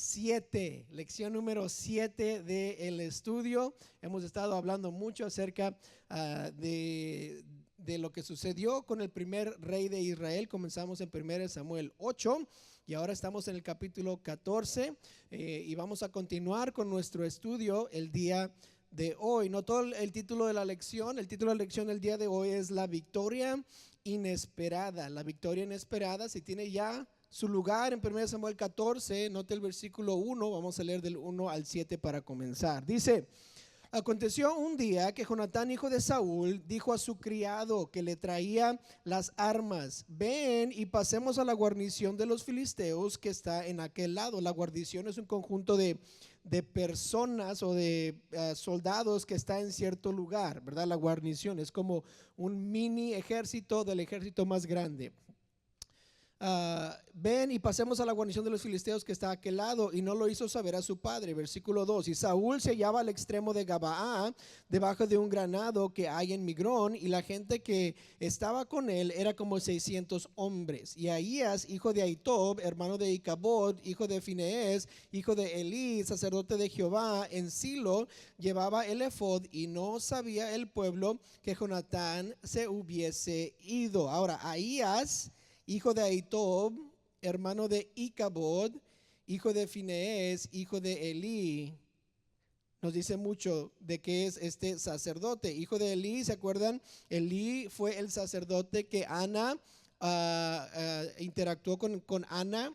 7, lección número 7 del estudio. Hemos estado hablando mucho acerca de lo que sucedió con el primer rey de Israel. Comenzamos en 1 Samuel 8 y ahora estamos en el capítulo 14 y vamos a continuar con nuestro estudio el día de hoy. Notó el título de la lección. El título de la lección del día de hoy es La victoria inesperada. La victoria inesperada. Si tiene ya su lugar en 1 Samuel 14, note el versículo 1, vamos a leer del 1 al 7 para comenzar. Dice: aconteció un día que Jonatán, hijo de Saúl, dijo a su criado que le traía las armas: ven y pasemos a la guarnición de los filisteos que está en aquel lado. La guarnición es un conjunto de personas o de soldados que está en cierto lugar, ¿verdad? La guarnición es como un mini ejército del ejército más grande. Ven y pasemos a la guarnición de los filisteos que está a aquel lado. Y no lo hizo saber a su padre. Versículo 2. Y Saúl se hallaba al extremo de Gabaa, debajo de un granado que hay en Migrón, y la gente que estaba con él era como 600 hombres. Y Ahías, hijo de Ahitob, hermano de Icabod, hijo de Finees, hijo de Elí, sacerdote de Jehová, en Silo, llevaba el efod, y no sabía el pueblo que Jonatán se hubiese ido. Ahora, Ahías, hijo de Ahitob, hermano de Icabod, hijo de Finees, hijo de Elí, nos dice mucho de qué es este sacerdote. Hijo de Elí, ¿se acuerdan? Elí fue el sacerdote que Ana interactuó con Ana.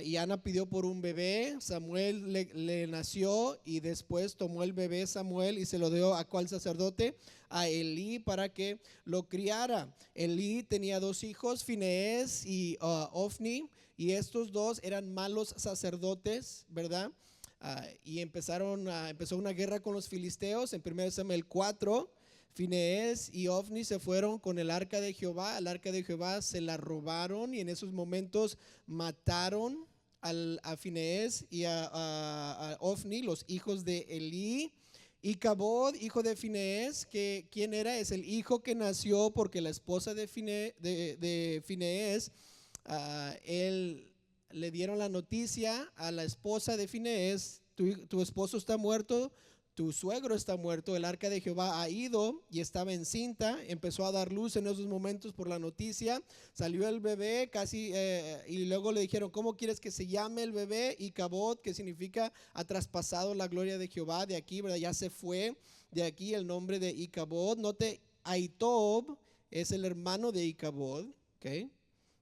Y Ana pidió por un bebé. Samuel le nació y después tomó el bebé Samuel y se lo dio ¿a cuál sacerdote? A Elí, para que lo criara. Elí tenía dos hijos, Finees y Ofni, y estos dos eran malos sacerdotes, ¿verdad? Y empezó una guerra con los filisteos. En 1 Samuel 4, Finees y Ofni se fueron con el arca de Jehová. El arca de Jehová se la robaron y en esos momentos mataron a Finees y a Ofni, los hijos de Elí. Icabod, hijo de Finees, que ¿quién era? Es el hijo que nació porque la esposa de Finees, él le dieron la noticia a la esposa de Finees: tu esposo está muerto, tu suegro está muerto, el arca de Jehová ha ido, y estaba encinta. Empezó a dar luz en esos momentos por la noticia. Salió el bebé casi y luego le dijeron: ¿cómo quieres que se llame el bebé? Icabod, que significa ha traspasado la gloria de Jehová. De aquí, ¿verdad? Ya se fue de aquí el nombre de Icabod. Note, Ahitob es el hermano de Icabod, ¿ok?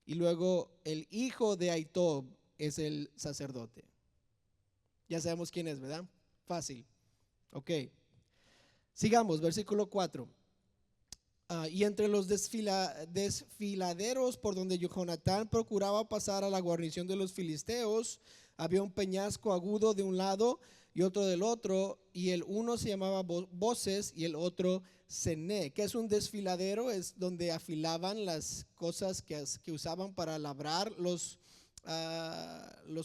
Y luego el hijo de Ahitob es el sacerdote. Ya sabemos quién es, ¿verdad? Fácil. Ok, sigamos, versículo 4. Y entre los desfiladeros por donde Jonatán procuraba pasar a la guarnición de los filisteos, había un peñasco agudo de un lado y otro del otro, y el uno se llamaba Boses y el otro Cené. ¿Qué es un desfiladero? Es donde afilaban las cosas que usaban para labrar los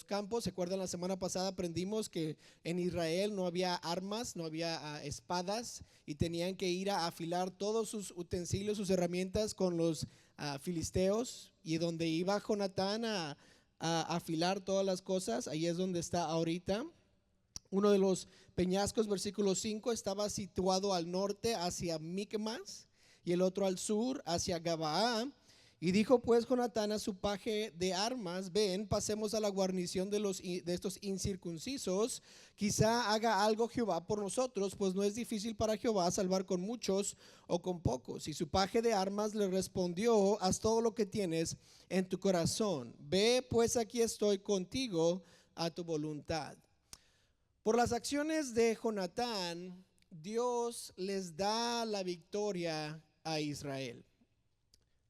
campos. ¿Se acuerdan? La semana pasada aprendimos que en Israel no había armas, no había espadas, y tenían que ir a afilar todos sus utensilios, sus herramientas con los filisteos. Y donde iba Jonatán a afilar todas las cosas, ahí es donde está ahorita. Uno de los peñascos, versículo 5, estaba situado al norte hacia Micmas, y el otro al sur hacia Gabaa. Y dijo pues Jonatán a su paje de armas: ven, pasemos a la guarnición de estos incircuncisos, quizá haga algo Jehová por nosotros, pues no es difícil para Jehová salvar con muchos o con pocos. Y su paje de armas le respondió: haz todo lo que tienes en tu corazón, ve pues, aquí estoy contigo a tu voluntad. Por las acciones de Jonatán, Dios les da la victoria a Israel.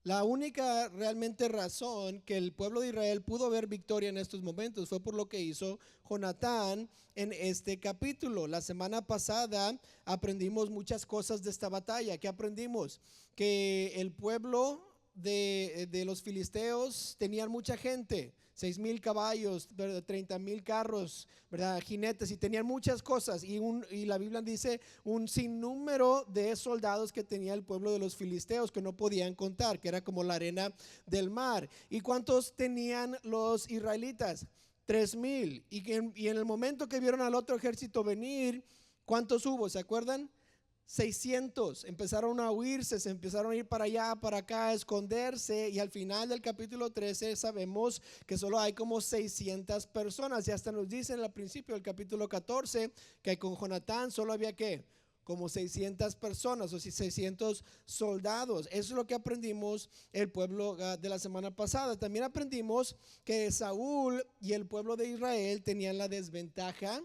La única realmente razón que el pueblo de Israel pudo ver victoria en estos momentos fue por lo que hizo Jonatán en este capítulo. La semana pasada aprendimos muchas cosas de esta batalla. ¿Qué aprendimos? Que el pueblo de los filisteos tenían mucha gente, 6,000 caballos, 30,000 carros, ¿verdad? Jinetes, y tenían muchas cosas, y la Biblia dice un sinnúmero de soldados que tenía el pueblo de los filisteos que no podían contar, que era como la arena del mar. ¿Y cuántos tenían los israelitas? 3,000. Y en el momento que vieron al otro ejército venir, ¿cuántos hubo? ¿Se acuerdan? 600. Empezaron a huirse, se empezaron a ir para allá, para acá, a esconderse, y al final del capítulo 13 sabemos que solo hay como 600 personas. Y hasta nos dicen al principio del capítulo 14 que con Jonatán solo había ¿qué? Como 600 personas, o 600 soldados. Eso es lo que aprendimos el pueblo de la semana pasada. También aprendimos que Saúl y el pueblo de Israel tenían la desventaja.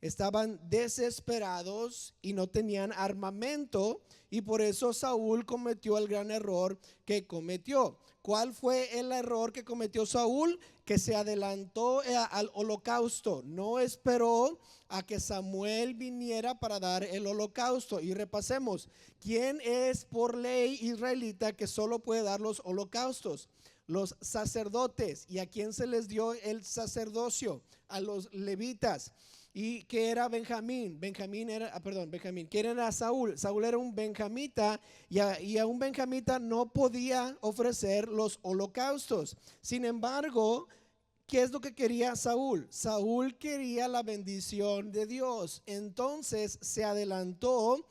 Estaban desesperados y no tenían armamento, y por eso Saúl cometió el gran error que cometió. ¿Cuál fue el error que cometió Saúl? Que se adelantó al holocausto. No esperó a que Samuel viniera para dar el holocausto. Y repasemos, ¿quién es por ley israelita que solo puede dar los holocaustos? Los sacerdotes. ¿Y a quién se les dio el sacerdocio? A los levitas. ¿Y qué era Benjamín? ¿Quién era Saúl? Saúl era un benjamita, y a un benjamita no podía ofrecer los holocaustos. Sin embargo, ¿qué es lo que quería Saúl? Saúl quería la bendición de Dios. Entonces se adelantó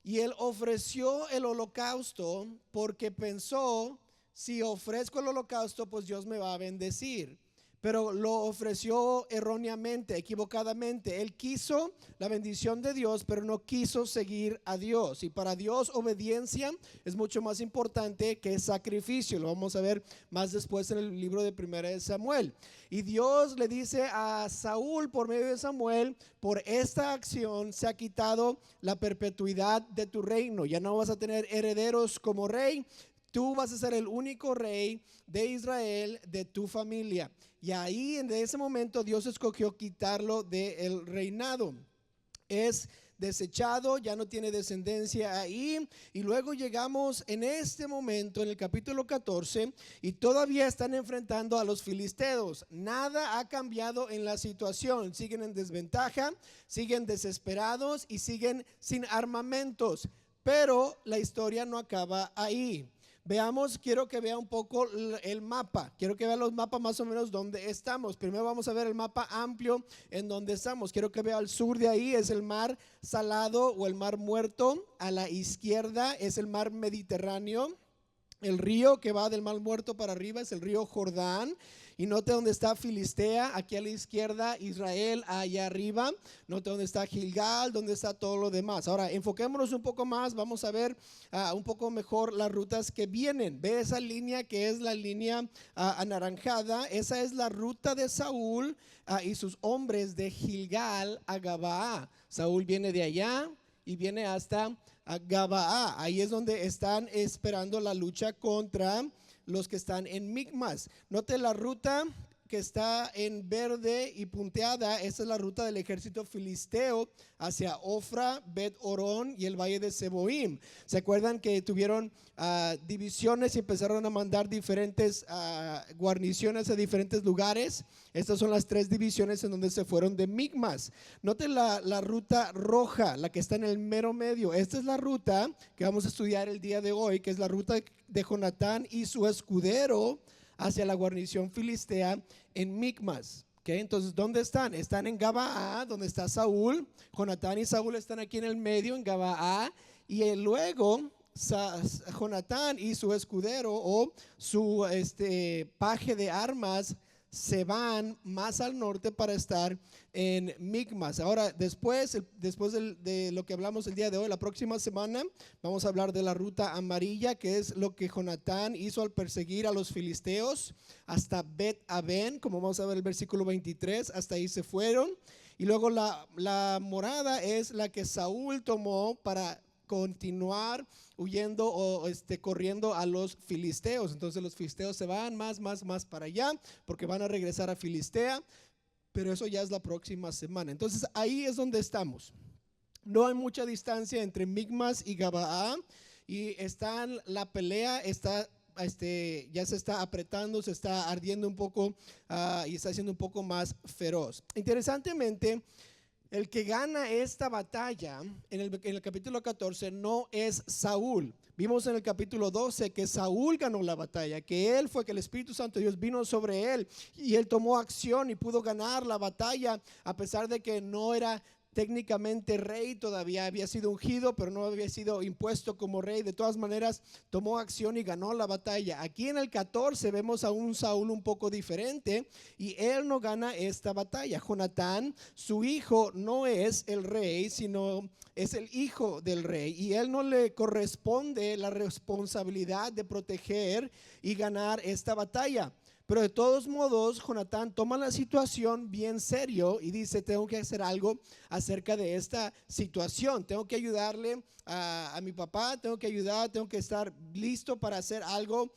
y él ofreció el holocausto porque pensó: si ofrezco el holocausto, pues Dios me va a bendecir. Pero lo ofreció erróneamente, equivocadamente. Él quiso la bendición de Dios, pero no quiso seguir a Dios. Y para Dios, obediencia es mucho más importante que sacrificio. Lo vamos a ver más después en el libro de Primera de Samuel. Y Dios le dice a Saúl por medio de Samuel: por esta acción se ha quitado la perpetuidad de tu reino. Ya no vas a tener herederos como rey. Tú vas a ser el único rey de Israel, de tu familia. Y ahí, en ese momento, Dios escogió quitarlo del reinado. Es desechado, ya no tiene descendencia ahí. Y luego llegamos en este momento, en el capítulo 14, y todavía están enfrentando a los filisteos. Nada ha cambiado en la situación. Siguen en desventaja, siguen desesperados y siguen sin armamentos. Pero la historia no acaba ahí. Veamos, quiero que vea un poco el mapa. Quiero que vea los mapas más o menos donde estamos. Primero vamos a ver el mapa amplio en donde estamos. Quiero que vea al sur de ahí es el mar Salado o el mar Muerto. A la izquierda es el mar Mediterráneo. El río que va del mar Muerto para arriba es el río Jordán. Y note dónde está Filistea, aquí a la izquierda, Israel allá arriba. Note dónde está Gilgal, dónde está todo lo demás. Ahora enfoquémonos un poco más, vamos a ver un poco mejor las rutas que vienen. Ve esa línea que es la línea anaranjada. Esa es la ruta de Saúl y sus hombres de Gilgal a Gabaa. Saúl viene de allá y viene hasta Gabaa. Ahí es donde están esperando la lucha contra los que están en Micmas. Note la ruta que está en verde y punteada. Esta es la ruta del ejército filisteo hacia Ofra, Bet Orón y el valle de Seboim. ¿Se acuerdan que tuvieron divisiones y empezaron a mandar diferentes guarniciones a diferentes lugares? Estas son las 3 divisiones en donde se fueron de Micmas. Note la ruta roja, la que está en el mero medio. Esta es la ruta que vamos a estudiar el día de hoy, que es la ruta de Jonatán y su escudero hacia la guarnición filistea en Micmas. ¿Okay? Entonces, ¿dónde están? Están en Gabaa, donde está Saúl. Jonatán y Saúl están aquí en el medio, en Gabaa. Y luego Jonatán y su escudero o su paje de armas se van más al norte para estar en Micmas. Ahora, después de lo que hablamos el día de hoy, la próxima semana vamos a hablar de la ruta amarilla, que es lo que Jonatán hizo al perseguir a los filisteos hasta Bet Aven, como vamos a ver el versículo 23, hasta ahí se fueron. Y luego la morada es la que Saúl tomó para continuar huyendo o corriendo a los filisteos. Entonces los filisteos se van más para allá porque van a regresar a Filistea, pero eso ya es la próxima semana. Entonces ahí es donde estamos. No hay mucha distancia entre Micmas y Gabaa, y la pelea está ya se está apretando, se está ardiendo un poco y está siendo un poco más feroz. Interesantemente, el que gana esta batalla en el capítulo 14 no es Saúl. Vimos en el capítulo 12 que Saúl ganó la batalla, que él fue, que el Espíritu Santo de Dios vino sobre él y él tomó acción y pudo ganar la batalla, a pesar de que no era técnicamente rey, todavía había sido ungido, pero no había sido impuesto como rey. De todas maneras, tomó acción y ganó la batalla. Aquí en el 14 vemos a un Saúl un poco diferente y él no gana esta batalla. Jonatán, su hijo, no es el rey, sino es el hijo del rey, y él no le corresponde la responsabilidad de proteger y ganar esta batalla. Pero de todos modos, Jonatán toma la situación bien serio y dice: tengo que hacer algo acerca de esta situación, tengo que ayudarle a mi papá, tengo que estar listo para hacer algo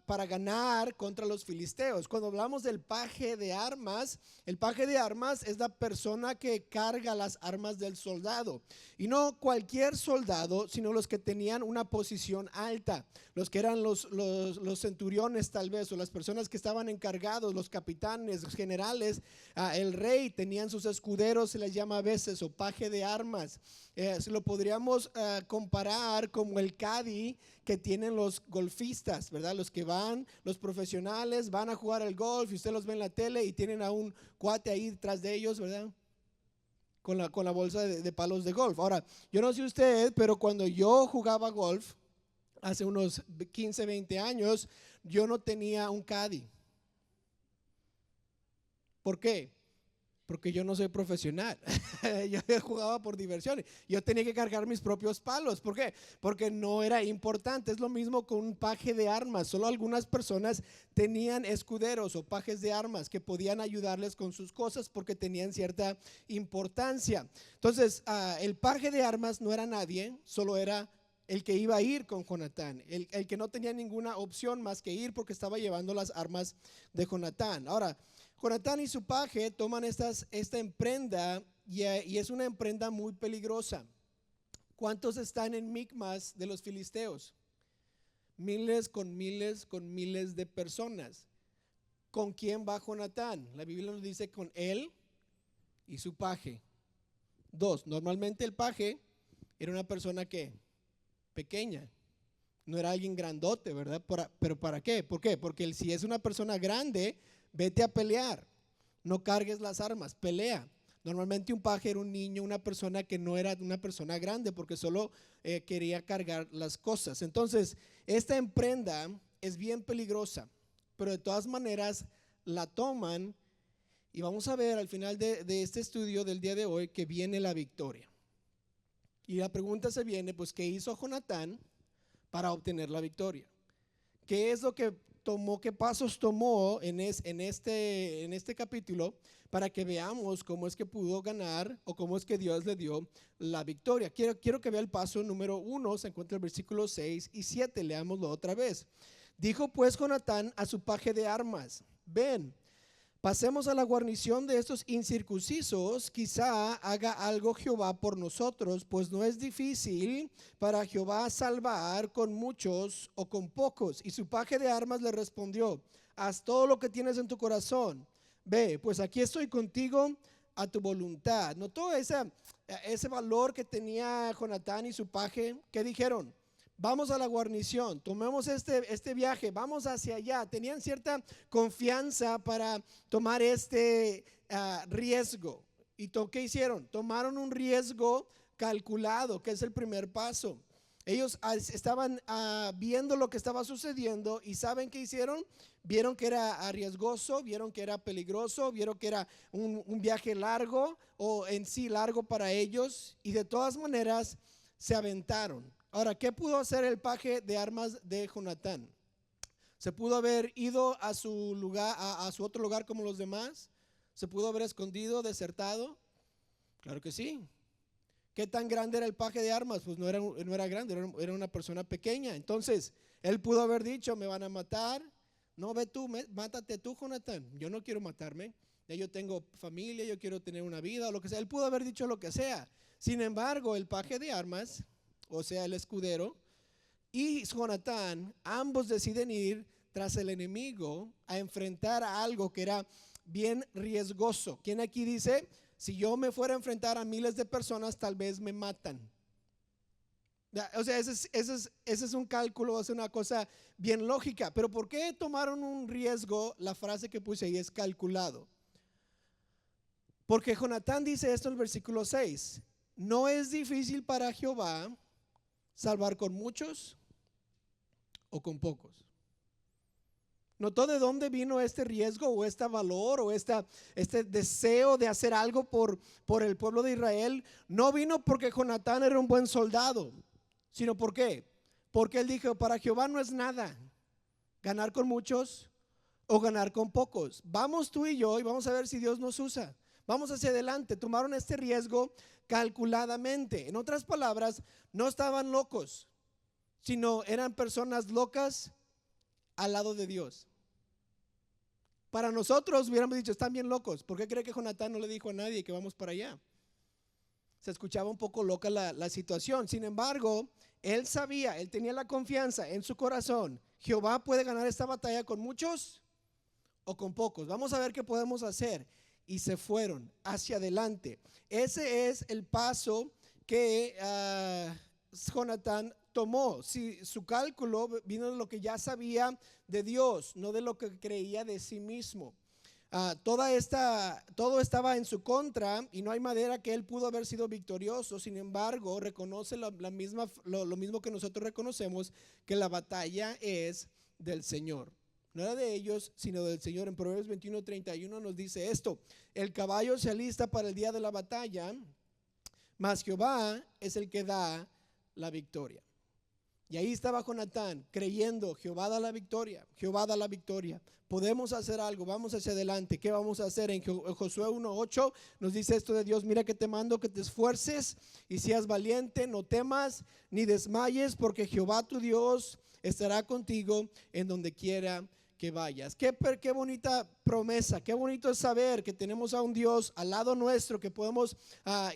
para ganar contra los filisteos. Cuando hablamos del paje de armas, el paje de armas es la persona que carga las armas del soldado, y no cualquier soldado, sino los que tenían una posición alta, los que eran los centuriones tal vez, o las personas que estaban encargados, los capitanes, los generales, el rey, tenían sus escuderos, se les llama a veces, o paje de armas. Se lo podríamos comparar como el caddy que tienen los golfistas, ¿verdad? Los que van, los profesionales van a jugar al golf y usted los ve en la tele y tienen a un cuate ahí detrás de ellos, ¿verdad? Con la bolsa de palos de golf. Ahora, yo no sé usted, pero cuando yo jugaba golf hace unos 15, 20 años, yo no tenía un caddy. ¿Por qué? Porque yo no soy profesional. Yo jugaba por diversión. Yo tenía que cargar mis propios palos. ¿Por qué? Porque no era importante. Es lo mismo con un paje de armas. Solo algunas personas tenían escuderos o pajes de armas que podían ayudarles con sus cosas porque tenían cierta importancia. Entonces, el paje de armas no era nadie, solo era el que iba a ir con Jonatán, el que no tenía ninguna opción más que ir porque estaba llevando las armas de Jonatán. Ahora, Jonatán y su paje toman esta emprenda y es una emprenda muy peligrosa. ¿Cuántos están en Micmas de los filisteos? Miles con miles con miles de personas. ¿Con quién va Jonatán? La Biblia nos dice con él y su paje. Dos, normalmente el paje era una persona que pequeña, no era alguien grandote, ¿verdad? Pero ¿para qué? ¿Por qué? Porque si es una persona grande, vete a pelear, no cargues las armas, pelea. Normalmente un paje era un niño, una persona que no era una persona grande, porque solo quería cargar las cosas. Entonces, esta emprenda es bien peligrosa, pero de todas maneras la toman, y vamos a ver al final de este estudio del día de hoy que viene la victoria. Y la pregunta se viene, pues, ¿qué hizo Jonatán para obtener la victoria? ¿Qué es lo que tomó, qué pasos tomó en este capítulo para que veamos cómo es que pudo ganar o cómo es que Dios le dio la victoria? Quiero que vea el paso número 1, se encuentra en el versículo 6 y 7, leámoslo otra vez. Dijo pues Jonatán a su paje de armas: ven, pasemos a la guarnición de estos incircuncisos, quizá haga algo Jehová por nosotros, pues no es difícil para Jehová salvar con muchos o con pocos. Y su paje de armas le respondió: haz todo lo que tienes en tu corazón. Ve, pues aquí estoy contigo a tu voluntad. ¿Notó ese valor que tenía Jonatán y su paje? ¿Qué dijeron? Vamos a la guarnición, tomemos este viaje, vamos hacia allá. Tenían cierta confianza para tomar este riesgo. ¿Y qué hicieron? Tomaron un riesgo calculado, que es el primer paso. Ellos estaban viendo lo que estaba sucediendo y ¿saben qué hicieron? Vieron que era riesgoso, vieron que era peligroso, vieron que era un viaje largo, o en sí largo para ellos, y de todas maneras se aventaron. Ahora, ¿qué pudo hacer el paje de armas de Jonatán? ¿Se pudo haber ido a su lugar, a su otro lugar como los demás? ¿Se pudo haber escondido, desertado? Claro que sí. ¿Qué tan grande era el paje de armas? Pues no era grande, era una persona pequeña. Entonces, él pudo haber dicho: me van a matar. No, ve tú, mátate tú, Jonatán. Yo no quiero matarme. Ya yo tengo familia, yo quiero tener una vida, o lo que sea. Él pudo haber dicho lo que sea. Sin embargo, el paje de armas, o sea, el escudero, y Jonatán, ambos deciden ir tras el enemigo a enfrentar a algo que era bien riesgoso. ¿Quién aquí dice: si yo me fuera a enfrentar a miles de personas, tal vez me matan. O sea, ese es un cálculo, es una cosa bien lógica. Pero ¿por qué tomaron un riesgo? La frase que puse ahí es calculado. Porque Jonatán dice esto en el versículo 6: no es difícil para Jehová salvar con muchos o con pocos. ¿Notó de dónde vino este riesgo o este valor o este deseo de hacer algo por el pueblo de Israel? No vino porque Jonatán era un buen soldado, sino ¿por qué? Porque él dijo: para Jehová no es nada ganar con muchos o ganar con pocos. Vamos tú y yo y vamos a ver si Dios nos usa. Vamos hacia adelante. Tomaron este riesgo calculadamente. En otras palabras, no estaban locos, sino eran personas locas al lado de Dios. Para nosotros hubiéramos dicho: están bien locos. ¿Por qué cree que Jonatán no le dijo a nadie que vamos para allá? Se escuchaba un poco loca la situación. Sin embargo, él sabía, él tenía la confianza en su corazón: Jehová puede ganar esta batalla con muchos o con pocos. Vamos a ver qué podemos hacer. Y se fueron hacia adelante. Ese es el paso que Jonatán tomó. Si su cálculo vino de lo que ya sabía de Dios, no de lo que creía de sí mismo. Todo estaba en su contra y no hay manera que él pudo haber sido victorioso. Sin embargo, reconoce lo mismo que nosotros reconocemos, que la batalla es del Señor. No era de ellos, sino del Señor. En Proverbios 21:31 nos dice esto: el caballo se alista para el día de la batalla, mas Jehová es el que da la victoria. Y ahí estaba Jonatán creyendo: Jehová da la victoria, Jehová da la victoria. Podemos hacer algo, vamos hacia adelante. ¿Qué vamos a hacer? En Josué 1:8 nos dice esto de Dios: mira que te mando que te esfuerces y seas valiente, no temas ni desmayes, porque Jehová tu Dios estará contigo en donde quiera que vayas. Qué bonita promesa, qué bonito es saber que tenemos a un Dios al lado nuestro, que podemos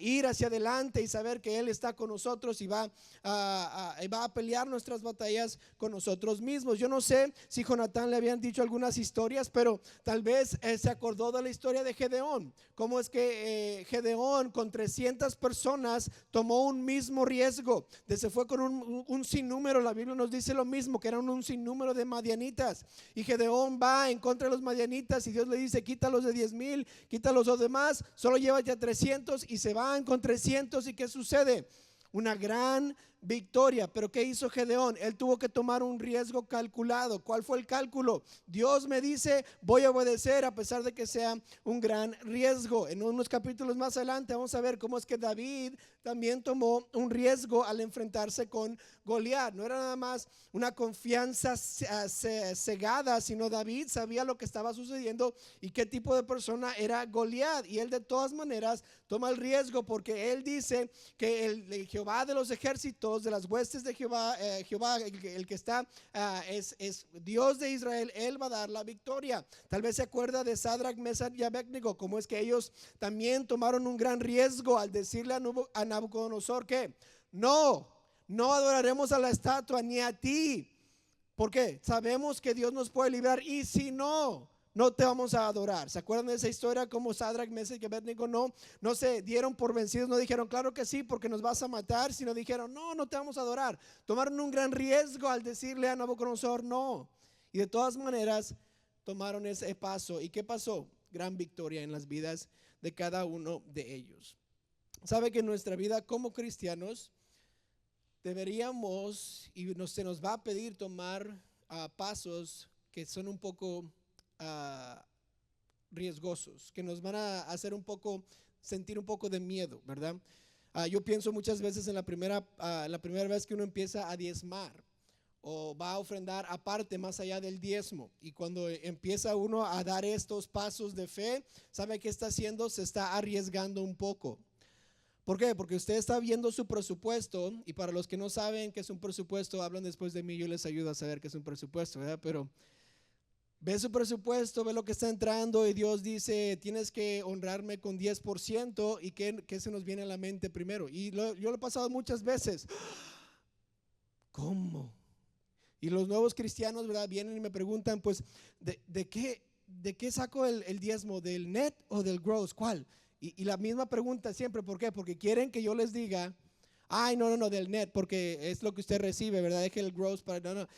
ir hacia adelante y saber que Él está con nosotros y va a pelear nuestras batallas con nosotros mismos. Yo no sé si Jonatán le habían dicho algunas historias, pero tal vez se acordó de la historia de Gedeón. Cómo es que Gedeón con 300 personas tomó un mismo riesgo. Se fue con un sinnúmero. La Biblia nos dice lo mismo, que eran un sinnúmero de madianitas, y Gedeón va en contra de los madianitas y Dios le dice: quítalos de 10,000, quítalos los demás, solo llévate a 300, y se van con 300. ¿Y qué sucede? Una gran victoria. Pero ¿qué hizo Gedeón? Él tuvo que tomar un riesgo calculado. ¿Cuál fue el cálculo? Dios me dice: voy a obedecer a pesar de que sea un gran riesgo. En unos capítulos más adelante vamos a ver cómo es que David también tomó un riesgo al enfrentarse con Goliat. No era nada más una confianza cegada, sino David sabía lo que estaba sucediendo y qué tipo de persona era Goliat, y él de todas maneras toma el riesgo, porque él dice que el Jehová de los ejércitos, de las huestes de Jehová, el que está es Dios de Israel. Él va a dar la victoria. Tal vez se acuerda de Sadrach, Mesach y Abednego, cómo es que ellos también tomaron un gran riesgo al decirle a Nabucodonosor que no adoraremos a la estatua ni a ti, porque sabemos que Dios nos puede librar, y si no te vamos a adorar. ¿Se acuerdan de esa historia? Como Sadrach, Mesach y Abednego no se dieron por vencidos, no dijeron claro que sí porque nos vas a matar, sino dijeron no te vamos a adorar. Tomaron un gran riesgo al decirle a Nabucodonosor no, y de todas maneras tomaron ese paso. ¿Y qué pasó? Gran victoria en las vidas de cada uno de ellos. Sabe que en nuestra vida como cristianos deberíamos, y se nos va a pedir tomar pasos que son un poco riesgosos, que nos van a hacer sentir un poco de miedo, ¿verdad? Yo pienso muchas veces en la primera vez que uno empieza a diezmar o va a ofrendar aparte más allá del diezmo, y cuando empieza uno a dar estos pasos de fe, ¿sabe qué está haciendo? Se está arriesgando un poco. ¿Por qué? Porque usted está viendo su presupuesto, y para los que no saben qué es un presupuesto, hablan después de mí, yo les ayudo a saber qué es un presupuesto, ¿verdad? Pero ve su presupuesto, ve lo que está entrando, y Dios dice: tienes que honrarme con 10%, y ¿qué se nos viene a la mente primero? Y yo lo he pasado muchas veces. ¿Cómo? Y los nuevos cristianos, ¿verdad?, vienen y me preguntan: pues, ¿de qué saco el diezmo? ¿Del net o del gross? ¿Cuál? Y la misma pregunta siempre, ¿por qué? Porque quieren que yo les diga, ay, no, del net, porque es lo que usted recibe, ¿verdad? Deje el gross para, no.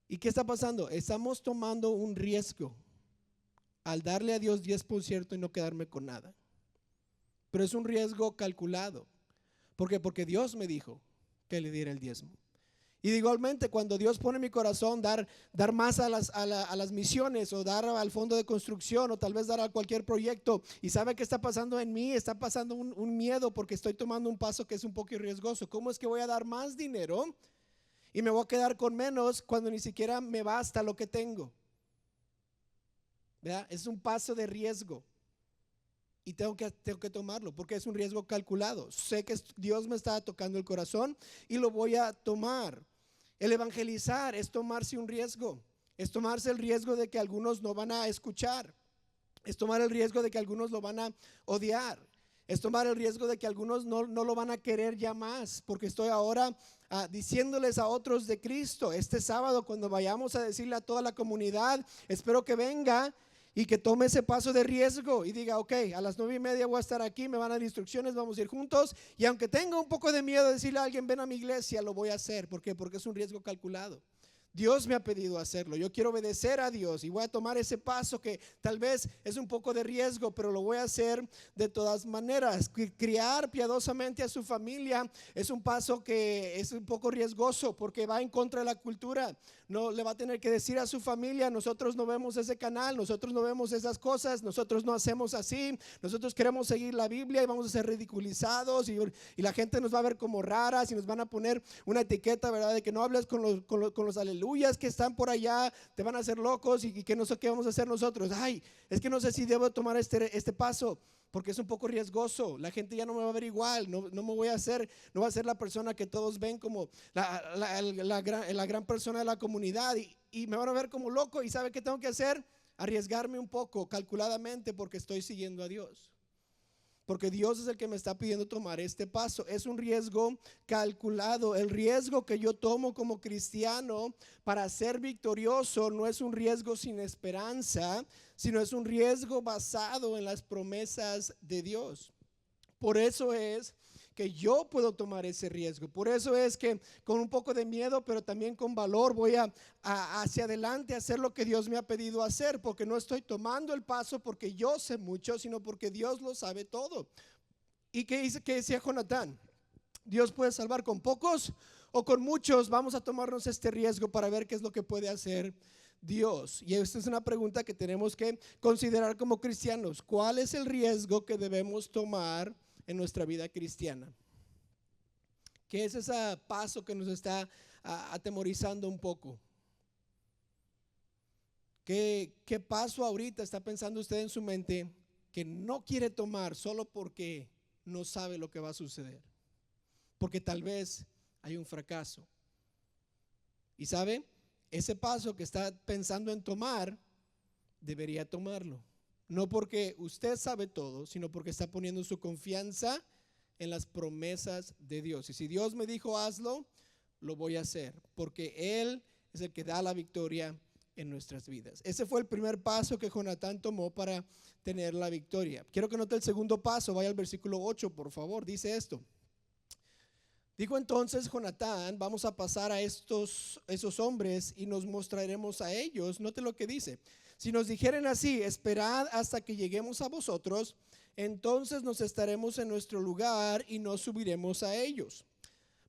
¿Y qué está pasando? Estamos tomando un riesgo al darle a Dios 10% y no quedarme con nada. Pero es un riesgo calculado. ¿Por qué? Porque Dios me dijo que le diera el diezmo. Y igualmente cuando Dios pone en mi corazón dar más a las misiones, o dar al fondo de construcción, o tal vez dar a cualquier proyecto, y sabe que está pasando en mí, está pasando un miedo porque estoy tomando un paso que es un poco riesgoso. ¿Cómo es que voy a dar más dinero y me voy a quedar con menos cuando ni siquiera me basta lo que tengo? ¿Verdad? Es un paso de riesgo. Y tengo que tomarlo porque es un riesgo calculado. Sé que Dios me está tocando el corazón y lo voy a tomar. El evangelizar es tomarse un riesgo. Es tomarse el riesgo de que algunos no van a escuchar. Es tomar el riesgo de que algunos lo van a odiar. Es tomar el riesgo de que algunos no lo van a querer ya más, porque estoy ahora diciéndoles a otros de Cristo. Este sábado, cuando vayamos a decirle a toda la comunidad, espero que venga y que tome ese paso de riesgo y diga, ok, a las 9:30 voy a estar aquí, me van a dar instrucciones, vamos a ir juntos. Y aunque tenga un poco de miedo de decirle a alguien, ven a mi iglesia, lo voy a hacer. ¿Por qué? Porque es un riesgo calculado. Dios me ha pedido hacerlo. Yo quiero obedecer a Dios y voy a tomar ese paso que tal vez es un poco de riesgo, pero lo voy a hacer de todas maneras. Criar piadosamente a su familia es un paso que es un poco riesgoso porque va en contra de la cultura. No le va a tener que decir a su familia, nosotros no vemos ese canal, nosotros no vemos esas cosas, nosotros no hacemos así, nosotros queremos seguir la Biblia y vamos a ser ridiculizados y la gente nos va a ver como raras y nos van a poner una etiqueta, ¿verdad? De que no hables con los aleluyas que están por allá, te van a hacer locos y que no sé qué vamos a hacer nosotros. Ay, es que no sé si debo tomar este paso porque es un poco riesgoso. La gente ya no me va a ver igual, no me voy a hacer, no voy a ser la persona que todos ven como la gran persona de la comunidad y me van a ver como loco. ¿Y sabe qué tengo que hacer? Arriesgarme un poco calculadamente porque estoy siguiendo a Dios. Porque Dios es el que me está pidiendo tomar este paso. Es un riesgo calculado. El riesgo que yo tomo como cristiano para ser victorioso no es un riesgo sin esperanza, sino es un riesgo basado en las promesas de Dios. Por eso es que yo puedo tomar ese riesgo. Por eso es que con un poco de miedo, pero también con valor, voy hacia adelante a hacer lo que Dios me ha pedido hacer, porque no estoy tomando el paso porque yo sé mucho, sino porque Dios lo sabe todo. ¿Y qué decía Jonatán? Dios puede salvar con pocos o con muchos. Vamos a tomarnos este riesgo para ver qué es lo que puede hacer Dios. Y esta es una pregunta que tenemos que considerar como cristianos. ¿Cuál es el riesgo que debemos tomar en nuestra vida cristiana? ¿Qué es ese paso que nos está atemorizando un poco? ¿Qué paso ahorita está pensando usted en su mente que no quiere tomar solo porque no sabe lo que va a suceder? Porque tal vez hay un fracaso. Y sabe, ese paso que está pensando en tomar, debería tomarlo. No porque usted sabe todo, sino porque está poniendo su confianza en las promesas de Dios. Y si Dios me dijo hazlo, lo voy a hacer, porque Él es el que da la victoria en nuestras vidas. Ese fue el primer paso que Jonatán tomó para tener la victoria. Quiero que note el segundo paso. Vaya al versículo 8, por favor. Dice esto. Dijo entonces Jonatán, vamos a pasar a esos hombres y nos mostraremos a ellos. Note lo que dice. Si nos dijeren así, esperad hasta que lleguemos a vosotros, entonces nos estaremos en nuestro lugar y no subiremos a ellos.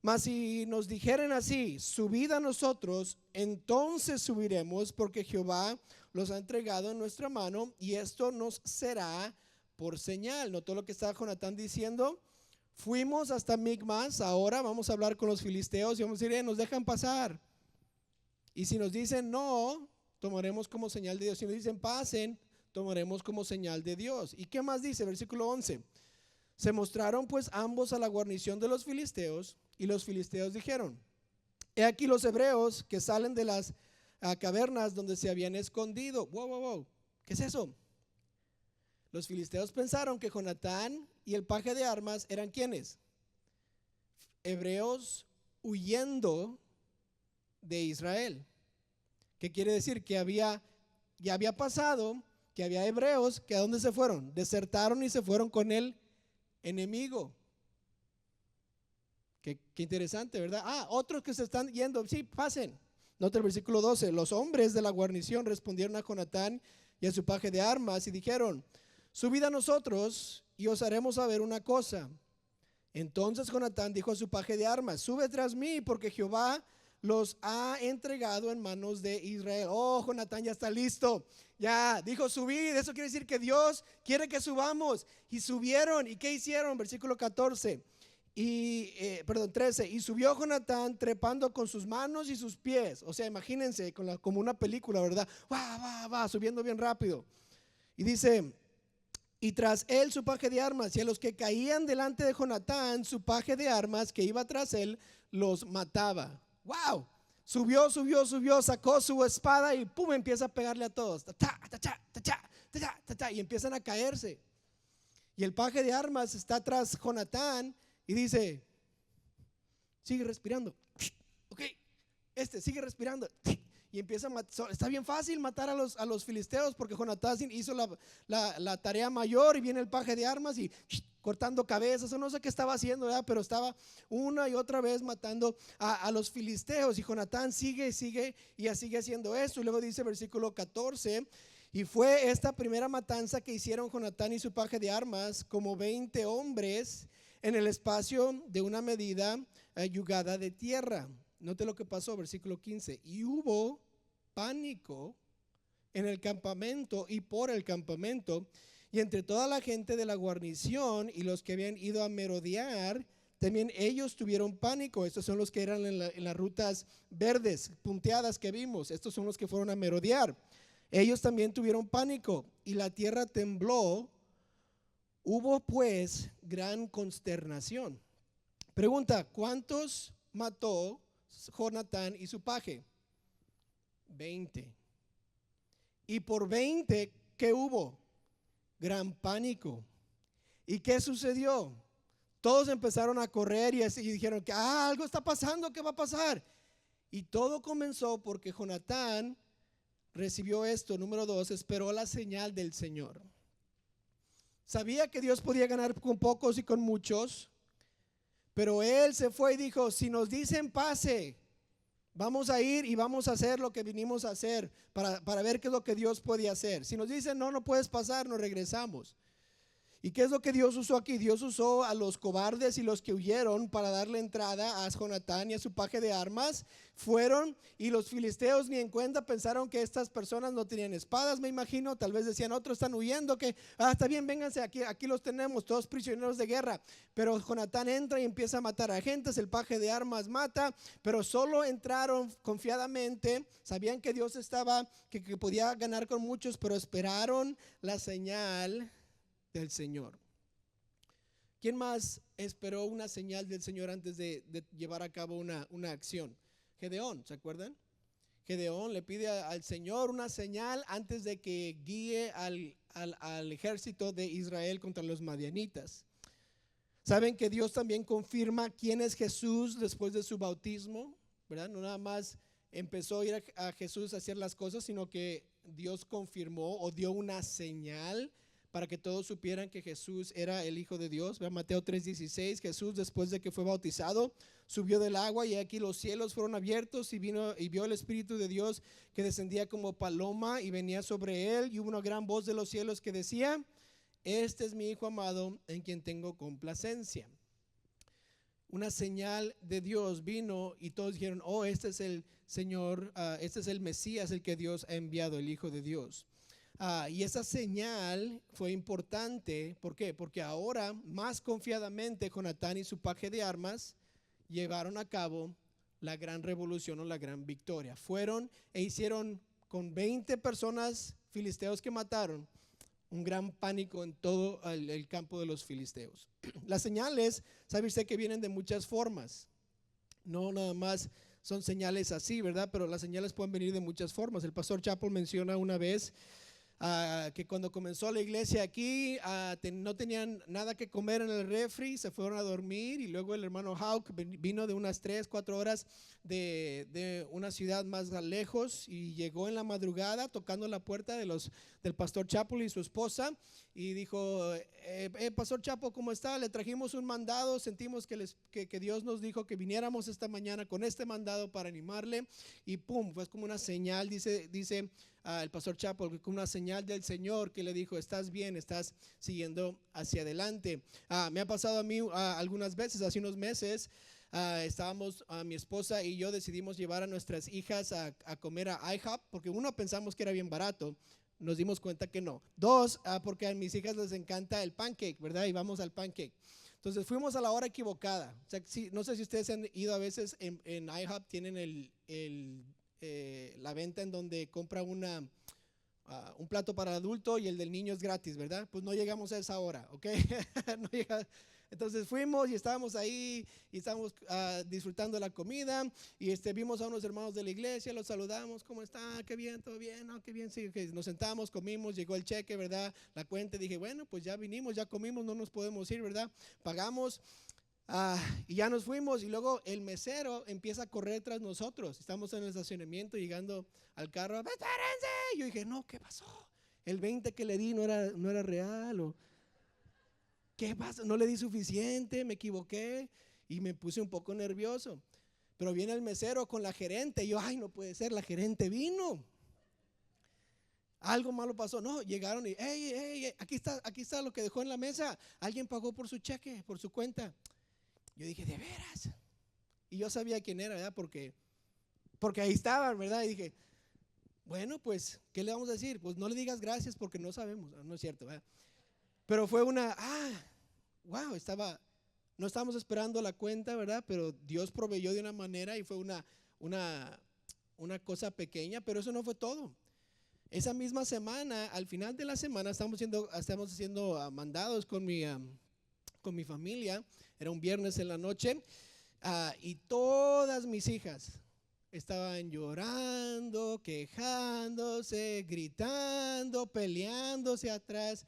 Mas si nos dijeren así, subid a nosotros, entonces subiremos, porque Jehová los ha entregado en nuestra mano y esto nos será por señal. ¿Notó lo que está Jonatán diciendo? Fuimos hasta Micmas, ahora vamos a hablar con los filisteos y vamos a decir, nos dejan pasar. Y si nos dicen no, tomaremos como señal de Dios. Si nos dicen pasen, tomaremos como señal de Dios. ¿Y qué más dice? Versículo 11. Se mostraron pues ambos a la guarnición de los filisteos y los filisteos dijeron, he aquí los hebreos que salen de las cavernas donde se habían escondido. Wow. ¿Qué es eso? Los filisteos pensaron que Jonatán y el paje de armas eran ¿quiénes? Hebreos huyendo de Israel. ¿Qué quiere decir? Que ya había pasado que había hebreos que ¿a dónde se fueron? Desertaron y se fueron con el enemigo. Qué interesante, ¿verdad? Otros que se están yendo, sí, pasen. Nota el versículo 12. Los hombres de la guarnición respondieron a Jonatán y a su paje de armas y dijeron: subid a nosotros y os haremos saber una cosa. Entonces Jonatán dijo a su paje de armas: sube tras mí, porque Jehová los ha entregado en manos de Israel. Jonatán ya está listo. Ya dijo subid, eso quiere decir que Dios quiere que subamos. Y subieron. ¿Y qué hicieron? Versículo 14. 13. Y subió Jonatán trepando con sus manos y sus pies. O sea, imagínense como una película, ¿verdad? Va, subiendo bien rápido. Y dice: y tras él su paje de armas, y a los que caían delante de Jonatán, su paje de armas que iba tras él los mataba. Wow. Subió, sacó su espada y pum, empieza a pegarle a todos. Y empiezan a caerse. Y el paje de armas está tras Jonatán y dice: sigue respirando. Ok, sigue respirando. Y empieza a matar. Está bien fácil matar a los filisteos, porque Jonatán hizo la tarea mayor, y viene el paje de armas y cortando cabezas, o no sé qué estaba haciendo, ¿verdad? Pero estaba una y otra vez matando a los filisteos, y Jonatán sigue y sigue haciendo eso. Y luego dice versículo 14: y fue esta primera matanza que hicieron Jonatán y su paje de armas, como 20 hombres en el espacio de una medida yugada de tierra. Note lo que pasó, versículo 15. Y hubo pánico en el campamento y por el campamento, y entre toda la gente de la guarnición y los que habían ido a merodear, también ellos tuvieron pánico. Estos son los que eran en las rutas verdes, punteadas que vimos. Estos son los que fueron a merodear. Ellos también tuvieron pánico, y la tierra tembló. Hubo pues gran consternación. Pregunta: ¿cuántos mató Jonatán y su paje? 20. Y por 20, ¿qué hubo? Gran pánico. ¿Y qué sucedió? Todos empezaron a correr y dijeron que algo está pasando. ¿Qué va a pasar? Y todo comenzó porque Jonatán recibió esto. Número 2, esperó la señal del Señor. Sabía que Dios podía ganar con pocos y con muchos, pero él se fue y dijo: si nos dicen pase, vamos a ir y vamos a hacer lo que vinimos a hacer para ver qué es lo que Dios puede hacer. Si nos dicen no puedes pasar, nos regresamos. ¿Y qué es lo que Dios usó aquí? Dios usó a los cobardes y los que huyeron para darle entrada a Jonatán y a su paje de armas. Fueron, y los filisteos ni en cuenta, pensaron que estas personas no tenían espadas, me imagino. Tal vez decían: otros están huyendo, que está bien, vénganse, aquí los tenemos, todos prisioneros de guerra. Pero Jonatán entra y empieza a matar a gentes. El paje de armas mata, pero solo entraron confiadamente. Sabían que Dios estaba, que podía ganar con muchos, pero esperaron la señal del Señor. ¿Quién más esperó una señal del Señor antes de llevar a cabo una acción? Gedeón, ¿se acuerdan? Gedeón le pide al Señor una señal antes de que guíe al ejército de Israel contra los madianitas. ¿Saben que Dios también confirma quién es Jesús después de su bautismo? ¿Verdad? No nada más empezó a ir a Jesús a hacer las cosas, sino que Dios confirmó o dio una señal para que todos supieran que Jesús era el Hijo de Dios. Vean Mateo 3:16. Jesús, después de que fue bautizado, subió del agua, y aquí los cielos fueron abiertos, y vino y vio el Espíritu de Dios que descendía como paloma y venía sobre él, y hubo una gran voz de los cielos que decía: este es mi Hijo amado, en quien tengo complacencia. Una señal de Dios vino, y todos dijeron: este es el Señor, este es el Mesías, el que Dios ha enviado, el Hijo de Dios. Y esa señal fue importante. ¿Por qué? Porque ahora, más confiadamente, Jonatán y su paje de armas llevaron a cabo la gran revolución o la gran victoria. Fueron e hicieron con 20 personas filisteos que mataron un gran pánico en todo el campo de los filisteos. Las señales, sabe usted que vienen de muchas formas. No nada más son señales así, ¿verdad? Pero las señales pueden venir de muchas formas. El pastor Chappell menciona una vez que cuando comenzó la iglesia aquí no tenían nada que comer en el refri, se fueron a dormir y luego el hermano Hawk vino de unas 3, 4 horas de una ciudad más lejos y llegó en la madrugada tocando la puerta del pastor Chapo y su esposa y dijo, pastor Chapo, ¿cómo está? Le trajimos un mandado, sentimos que Dios nos dijo que viniéramos esta mañana con este mandado para animarle y pum, fue como una señal, dice el pastor Chapo, como una señal del Señor que le dijo, estás bien, estás siguiendo hacia adelante. Me ha pasado a mí algunas veces, hace unos meses, estábamos, mi esposa y yo decidimos llevar a nuestras hijas a comer a IHOP, porque uno, pensamos que era bien barato, nos dimos cuenta que no. Dos, porque a mis hijas les encanta el pancake, ¿verdad? Y vamos al pancake. Entonces fuimos a la hora equivocada. O sea, no sé si ustedes han ido a veces en IHOP, tienen la venta en donde compra un plato para adulto y el del niño es gratis, ¿verdad? Pues no llegamos a esa hora, ¿ok? No llega. Entonces fuimos y estábamos ahí y estábamos disfrutando la comida y vimos a unos hermanos de la iglesia, los saludamos, ¿cómo está? ¿Qué bien? ¿Todo bien? ¿No? ¿Qué bien? Sí, okay. Nos sentamos, comimos, llegó el cheque, ¿verdad? La cuenta, dije, bueno, pues ya vinimos, ya comimos, no nos podemos ir, ¿verdad? Pagamos. Y ya nos fuimos y luego el mesero empieza a correr tras nosotros. Estamos en el estacionamiento llegando al carro. ¡Espérense! Yo dije, no, ¿qué pasó? El 20 que le di no era real. ¿O qué pasa? No le di suficiente, me equivoqué y me puse un poco nervioso. Pero viene el mesero con la gerente y yo, ay, no puede ser, la gerente vino. Algo malo pasó. No, llegaron y, hey, aquí está lo que dejó en la mesa. Alguien pagó por su cheque, por su cuenta. Yo dije, ¿de veras? Y yo sabía quién era, ¿verdad? Porque ahí estaban, ¿verdad? Y dije, bueno, pues, ¿qué le vamos a decir? Pues no le digas gracias porque no sabemos, no es cierto, ¿verdad? Pero fue wow, no estábamos esperando la cuenta, ¿verdad? Pero Dios proveyó de una manera y fue una cosa pequeña, pero eso no fue todo. Esa misma semana, al final de la semana, estamos haciendo mandados con mi familia. Era un viernes en la noche y todas mis hijas estaban llorando, quejándose, gritando, peleándose atrás.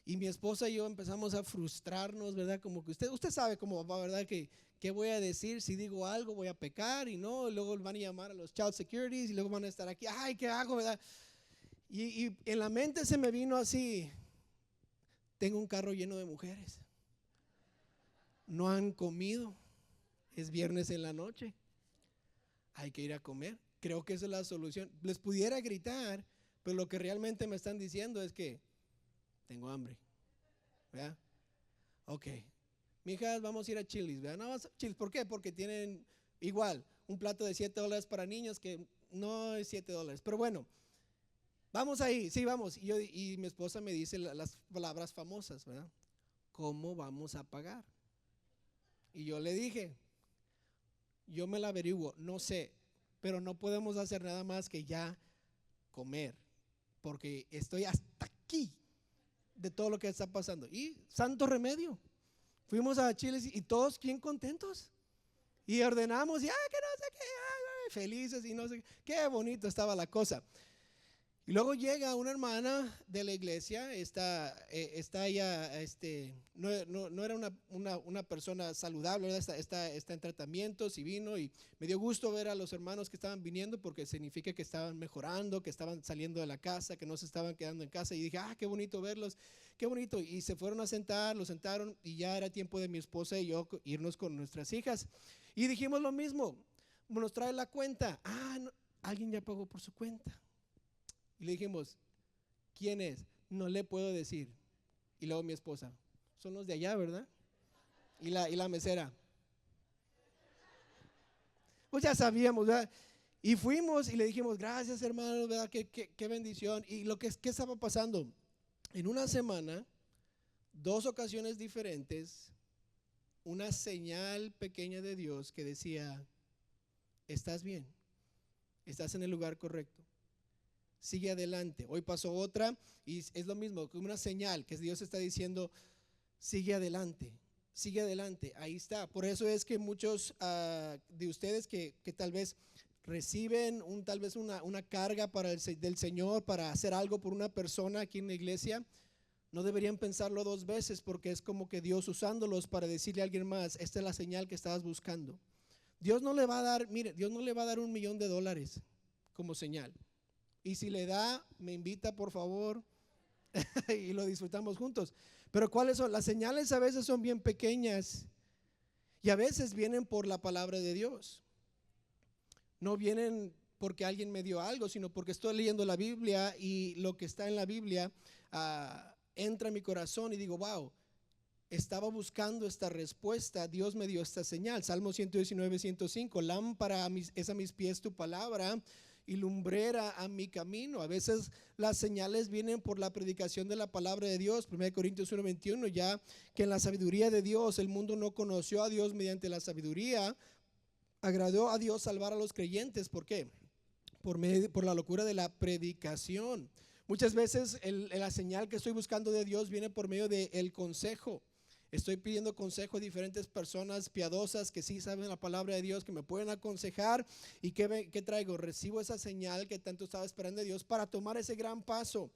Y mi esposa y yo empezamos a frustrarnos, ¿verdad? Como que usted sabe cómo va, ¿verdad? ¿Qué voy a decir? Si digo algo voy a pecar y no, luego van a llamar a los child securities y luego van a estar aquí, ay, ¿qué hago, verdad? Y en la mente se me vino así, tengo un carro lleno de mujeres, no han comido, es viernes en la noche, hay que ir a comer. Creo que esa es la solución. Les pudiera gritar, pero lo que realmente me están diciendo es que tengo hambre, ¿verdad? Ok, mijas, vamos a ir a Chili's, ¿verdad? No, Chili's, ¿por qué? Porque tienen igual un plato de $7 para niños que no es $7, pero bueno, vamos ahí, sí, vamos. Y mi esposa me dice las palabras famosas, ¿verdad? ¿Cómo vamos a pagar? Y yo le dije, yo me la averiguo, no sé, pero no podemos hacer nada más que ya comer, porque estoy hasta aquí de todo lo que está pasando. Y santo remedio, fuimos a Chile y todos bien contentos. Y ordenamos y que no sé qué, felices y no sé qué bonito estaba la cosa. Y luego llega una hermana de la iglesia, está ella, no era una persona saludable, está en tratamientos y vino y me dio gusto ver a los hermanos que estaban viniendo porque significa que estaban mejorando, que estaban saliendo de la casa, que no se estaban quedando en casa y dije, qué bonito verlos, qué bonito. Y se fueron a sentar, los sentaron y ya era tiempo de mi esposa y yo irnos con nuestras hijas. Y dijimos lo mismo, nos trae la cuenta, no, alguien ya pagó por su cuenta. Y le dijimos, ¿quién es? No le puedo decir. Y luego mi esposa, son los de allá, ¿verdad? Y la mesera, pues ya sabíamos, ¿verdad? Y fuimos y le dijimos, gracias hermanos, ¿verdad? Qué bendición. Y ¿qué estaba pasando? En una semana, 2 ocasiones diferentes, una señal pequeña de Dios que decía, estás bien, estás en el lugar correcto. Sigue adelante. Hoy pasó otra y es lo mismo, como una señal que Dios está diciendo, sigue adelante, ahí está. Por eso es que muchos de ustedes que tal vez reciben tal vez una carga del Señor para hacer algo por una persona aquí en la iglesia, no deberían pensarlo dos veces, porque es como que Dios usándolos para decirle a alguien más: esta es la señal que estabas buscando. Dios no le va a dar, mire, Dios no le va a dar $1,000,000 como señal. Y si le da, me invita por favor y lo disfrutamos juntos. Pero ¿cuáles son? Las señales a veces son bien pequeñas y a veces vienen por la palabra de Dios. No vienen porque alguien me dio algo, sino porque estoy leyendo la Biblia y lo que está en la Biblia entra en mi corazón y digo: wow, estaba buscando esta respuesta, Dios me dio esta señal. Salmo 119, 105: lámpara es a mis pies tu palabra y lumbrera a mi camino. A veces las señales vienen por la predicación de la palabra de Dios. 1 Corintios 1, 21: ya que en la sabiduría de Dios el mundo no conoció a Dios, mediante la sabiduría agradó a Dios salvar a los creyentes. ¿Por qué? Por la locura de la predicación. Muchas veces la señal que estoy buscando de Dios viene por medio del consejo. Estoy pidiendo consejo a diferentes personas piadosas que sí saben la palabra de Dios, que me pueden aconsejar. ¿Y qué traigo? Recibo esa señal que tanto estaba esperando de Dios para tomar ese gran paso.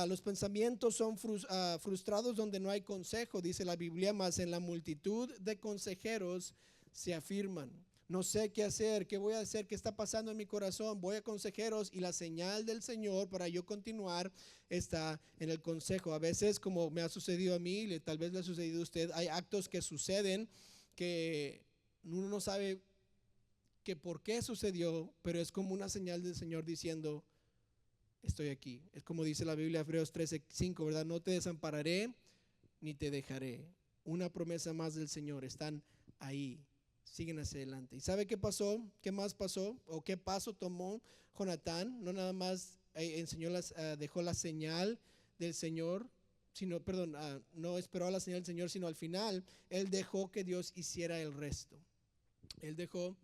Los pensamientos son frustrados donde no hay consejo, dice la Biblia, mas en la multitud de consejeros se afirman. No sé qué hacer, qué voy a hacer, qué está pasando en mi corazón. Voy a consejeros y la señal del Señor para yo continuar está en el consejo. A veces, como me ha sucedido a mí, tal vez le ha sucedido a usted, hay actos que suceden que uno no sabe que por qué sucedió, pero es como una señal del Señor diciendo: estoy aquí. Es como dice la Biblia, Hebreos 13:5, ¿verdad? No te desampararé ni te dejaré. Una promesa más del Señor, están ahí. Siguen hacia adelante. ¿Y sabe qué pasó? ¿Qué más pasó? ¿O qué paso tomó Jonatán? No nada más dejó la señal del Señor, no esperó a la señal del Señor, sino al final él dejó que Dios hiciera el resto. Él dejó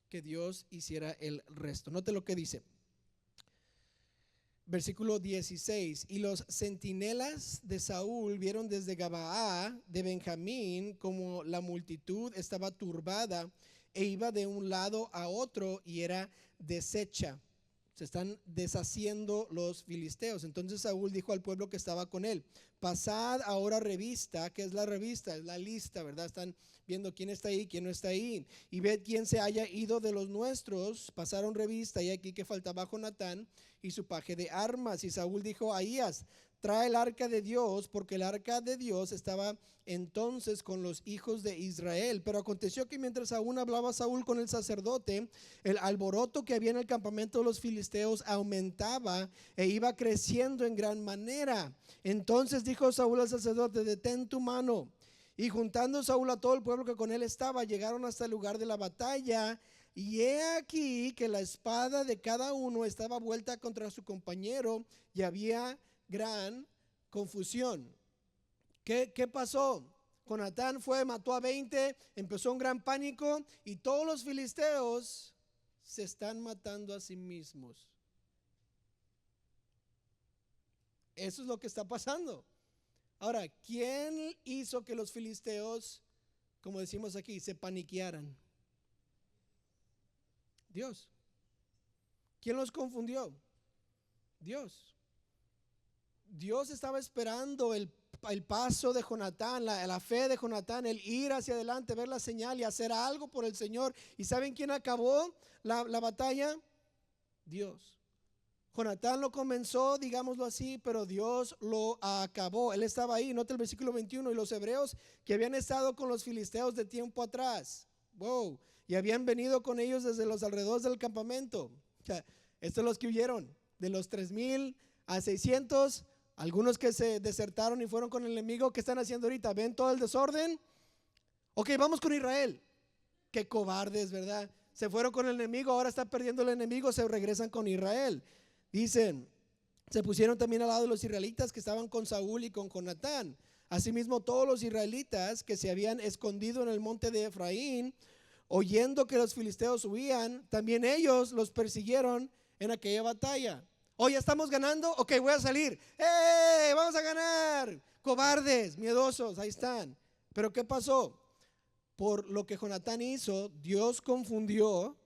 que Dios hiciera el resto. Note lo que dice. Versículo 16: y los centinelas de Saúl vieron desde Gabaa de Benjamín como la multitud estaba turbada e iba de un lado a otro y era deshecha. Se están deshaciendo los filisteos. Entonces Saúl dijo al pueblo que estaba con él: pasad ahora revista. ¿Qué es la revista? Es la lista, ¿verdad? Están viendo quién está ahí, quién no está ahí, y ved quién se haya ido de los nuestros. Pasaron revista y aquí que faltaba Jonatán y su paje de armas. Y Saúl dijo a Ahías: trae el arca de Dios, porque el arca de Dios estaba entonces con los hijos de Israel. Pero aconteció que mientras aún hablaba Saúl con el sacerdote, el alboroto que había en el campamento de los filisteos aumentaba e iba creciendo en gran manera. Entonces dijo Saúl al sacerdote: detén tu mano. Y juntando Saúl a todo el pueblo que con él estaba, llegaron hasta el lugar de la batalla. Y he aquí que la espada de cada uno estaba vuelta contra su compañero y había gran confusión. ¿Qué pasó? Jonatán mató a 20, empezó un gran pánico y todos los filisteos se están matando a sí mismos. Eso es lo que está pasando. Ahora, ¿quién hizo que los filisteos, como decimos aquí, se paniquearan? Dios. ¿Quién los confundió? Dios. Dios estaba esperando el paso de Jonatán, la fe de Jonatán, el ir hacia adelante, ver la señal y hacer algo por el Señor. ¿Y saben quién acabó la batalla? Dios. Jonatán lo comenzó, digámoslo así, pero Dios lo acabó. Él estaba ahí. Nota el versículo 21: y los hebreos que habían estado con los filisteos de tiempo atrás, wow, y habían venido con ellos desde los alrededores del campamento. Estos los que huyeron, de los 3,000 a 600, algunos que se desertaron y fueron con el enemigo. ¿Qué están haciendo ahorita? ¿Ven todo el desorden? Ok, vamos con Israel. Qué cobardes, ¿verdad? Se fueron con el enemigo, ahora está perdiendo el enemigo, se regresan con Israel. Dicen, se pusieron también al lado de los israelitas que estaban con Saúl y con Jonatán. Asimismo, todos los israelitas que se habían escondido en el monte de Efraín, oyendo que los filisteos huían, también ellos los persiguieron en aquella batalla. Ya estamos ganando, ok, voy a salir. ¡Hey! Vamos a ganar. Cobardes, miedosos, ahí están. Pero ¿qué pasó? Por lo que Jonatán hizo, Dios confundió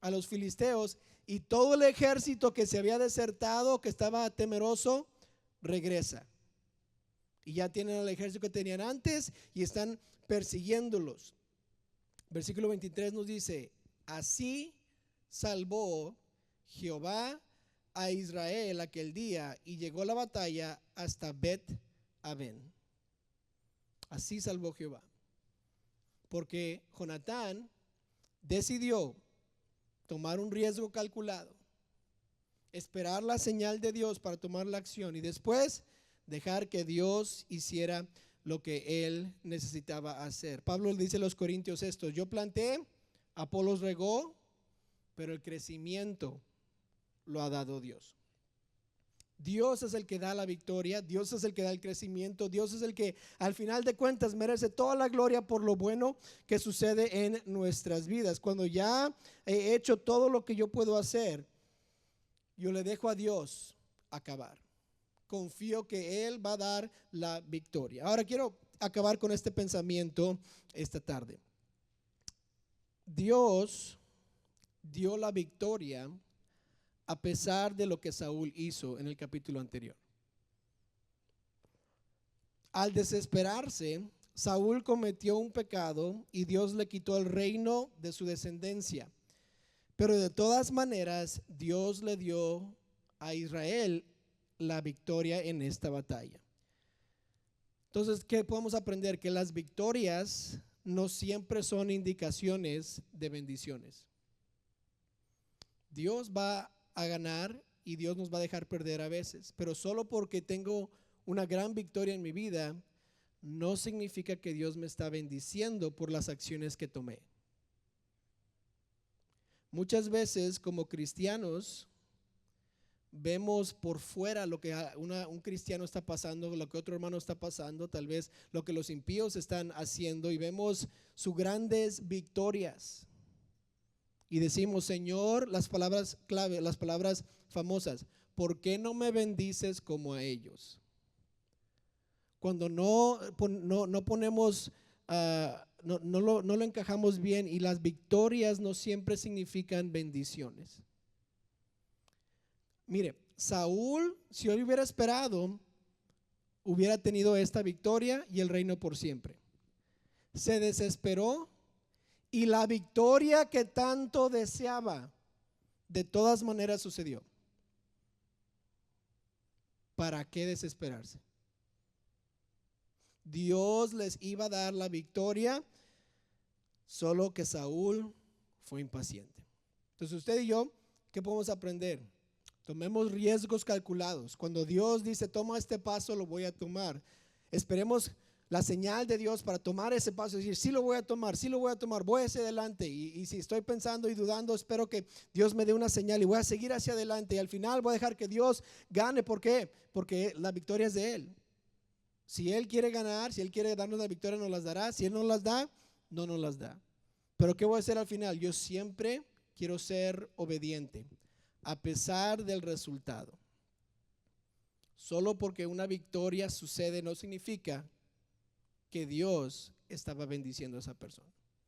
a los filisteos, y todo el ejército que se había desertado, que estaba temeroso, regresa. Y ya tienen el ejército que tenían antes y están persiguiéndolos. Versículo 23 nos dice: así salvó Jehová a Israel aquel día, y llegó la batalla hasta Bet-aven. Así salvó Jehová, porque Jonatán decidió tomar un riesgo calculado, esperar la señal de Dios para tomar la acción y después dejar que Dios hiciera lo que él necesitaba hacer. Pablo le dice a los corintios esto: yo planté, Apolos regó, pero el crecimiento lo ha dado Dios. Dios es el que da la victoria, Dios es el que da el crecimiento, Dios es el que al final de cuentas merece toda la gloria por lo bueno que sucede en nuestras vidas. Cuando ya he hecho todo lo que yo puedo hacer, yo le dejo a Dios acabar. Confío que Él va a dar la victoria. Ahora quiero acabar con este pensamiento esta tarde. Dios dio la victoria a pesar de lo que Saúl hizo en el capítulo anterior. Al desesperarse, Saúl cometió un pecado y Dios le quitó el reino de su descendencia. Pero de todas maneras, Dios le dio a Israel la victoria en esta batalla. Entonces, ¿qué podemos aprender? Que las victorias no siempre son indicaciones de bendiciones. Dios va a ganar y Dios nos va a dejar perder a veces, pero solo porque tengo una gran victoria en mi vida no significa que Dios me está bendiciendo por las acciones que tomé. Muchas veces como cristianos vemos por fuera lo que un cristiano está pasando, lo que otro hermano está pasando, tal vez lo que los impíos están haciendo, y vemos sus grandes victorias. Y decimos: Señor, las palabras clave, las palabras famosas: ¿por qué no me bendices como a ellos? Cuando no ponemos, no lo encajamos bien, y las victorias no siempre significan bendiciones. Mire, Saúl, si hoy hubiera esperado, hubiera tenido esta victoria y el reino por siempre. Se desesperó y la victoria que tanto deseaba, de todas maneras sucedió. ¿Para qué desesperarse? Dios les iba a dar la victoria, solo que Saúl fue impaciente. Entonces usted y yo, ¿qué podemos aprender? Tomemos riesgos calculados. Cuando Dios dice: toma este paso, lo voy a tomar. Esperemos la señal de Dios para tomar ese paso, decir: sí lo voy a tomar, sí lo voy a tomar, voy hacia adelante. Y si estoy pensando y dudando, espero que Dios me dé una señal y voy a seguir hacia adelante. Y al final voy a dejar que Dios gane. ¿Por qué? Porque la victoria es de Él. Si Él quiere ganar, si Él quiere darnos la victoria, nos las dará. Si Él no las da, no nos las da. Pero ¿qué voy a hacer al final? Yo siempre quiero ser obediente, a pesar del resultado. Solo porque una victoria sucede no significa que Dios estaba bendiciendo a esa persona.